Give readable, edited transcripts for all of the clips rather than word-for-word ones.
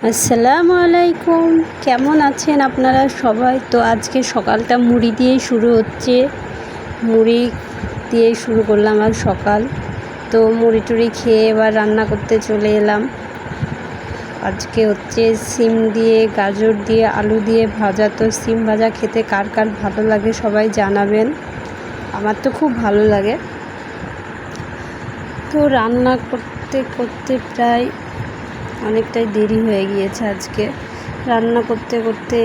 আসসালামু আলাইকুম, কেমন আছেন আপনারা সবাই? তো আজকে সকালটা মুড়ি দিয়েই শুরু হচ্ছে। মুড়ি দিয়েই শুরু করলাম আর সকাল। তো মুড়ি টুড়ি খেয়ে এবার রান্না করতে চলে এলাম। আজকে হচ্ছে সিম দিয়ে, গাজর দিয়ে, আলু দিয়ে ভাজা। তো সিম ভাজা খেতে কার কার ভালো লাগে সবাই জানাবেন। আমার তো খুব ভালো লাগে। তো রান্না করতে করতে প্রায় অনেকটাই দেরি হয়ে গিয়েছে। আজকে রান্না করতে করতে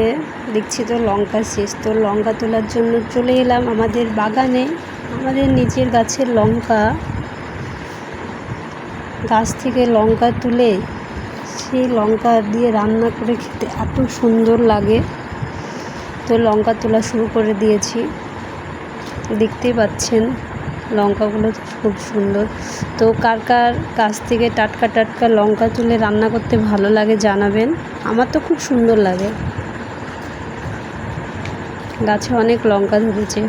দেখছি তো লঙ্কা শেষ। তো লঙ্কা তোলার জন্য চলে এলাম আমাদের বাগানে। আমাদের নিচের গাছের লঙ্কা, গাছ থেকে লঙ্কা তুলে সেই লঙ্কা দিয়ে রান্না করে খেতে এত সুন্দর লাগে। তো লঙ্কা তোলা শুরু করে দিয়েছি, দেখতেই পাচ্ছেন লঙ্কাগুলো খুব সুন্দর। তো কার কার গাছ থেকে টাটকা টাটকা লঙ্কা তুলে রান্না করতে ভালো লাগে জানাবেন। আমার তো খুব সুন্দর লাগে। গাছে অনেক লঙ্কা ধরেছে,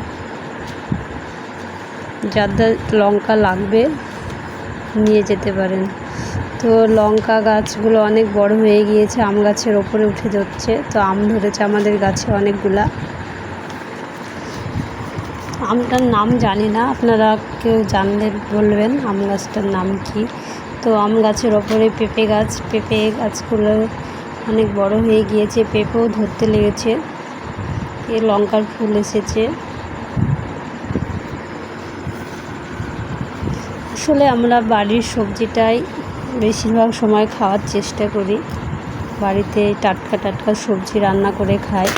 যাদের লঙ্কা লাগবে নিয়ে যেতে পারেন। তো লঙ্কা গাছগুলো অনেক বড় হয়ে গিয়েছে, আম গাছের ওপরে উঠে যাচ্ছে। তো আম ধরেছে আমাদের গাছে অনেকগুলা। আমটার নাম জানি না, আপনারা কেউ জানলে বলবেন আম গাছটার নাম কি। তো আম গাছের ওপরে পেঁপে গাছগুলো অনেক বড় হয়ে গিয়েছে, পেঁপেও ধরতে লেগেছে। এ লঙ্কার ফুল এসেছে। আসলে আমরা বাড়ির সবজিটাই বেশিরভাগ সময় খাওয়ার চেষ্টা করি। বাড়িতে টাটকা টাটকা সবজি রান্না করে খাই।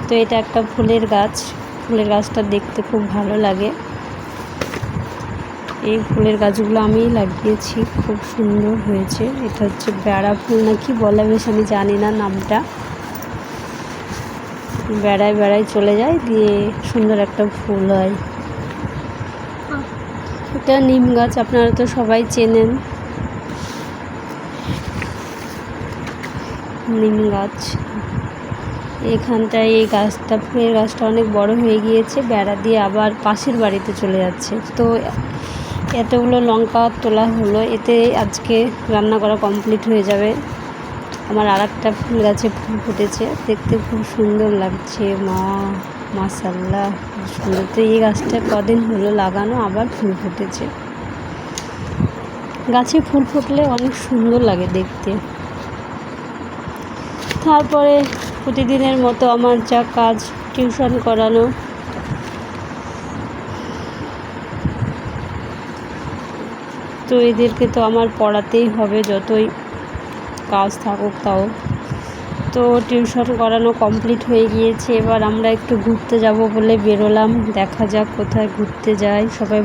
তো এটা একটা ফুলের গাছ। ফুলের গাছটা দেখতে খুব ভালো লাগে। এই ফুলের গাছগুলো আমিই লাগিয়েছি, খুব সুন্দর হয়েছে। এটা হচ্ছে বেড়া ফুল না কি বলে বেশ আমি জানি না নামটা। বেড়ায় বেড়ায় চলে যায়, দিয়ে সুন্দর একটা ফুল হয়। এটা নিম গাছ, আপনারা তো সবাই চেনেন নিম গাছ। এখানটায় এই গাছটা, ফুলের গাছটা অনেক বড় হয়ে গিয়েছে, বেড়া দিয়ে আবার পাশের বাড়িতে চলে যাচ্ছে। তো এতগুলো লঙ্কা তোলা হলো, এতে আজকে রান্না করা কমপ্লিট হয়ে যাবে। আমার আর একটা ফুল গাছে ফুল ফুটেছে, দেখতে খুব সুন্দর লাগছে। মাশাআল্লাহ খুব সুন্দর। তো এই গাছটা কদিন হলো লাগানো, আবার ফুল ফুটেছে। গাছে ফুল ফুটলে অনেক সুন্দর লাগে দেখতে। তারপরে প্রতিদিনের মতো আমার যা কাজ, টিউশন করানো। তো এদেরকে তো আমার পড়াতেই হবে, যতই কাজ থাকুক তাও। তো টিউশন করানো কমপ্লিট হয়ে গিয়েছে। এবার আমরা একটু ঘুরতে যাব বলে বেরোলাম, দেখা যাক কোথায় ঘুরতে যাই। সবাই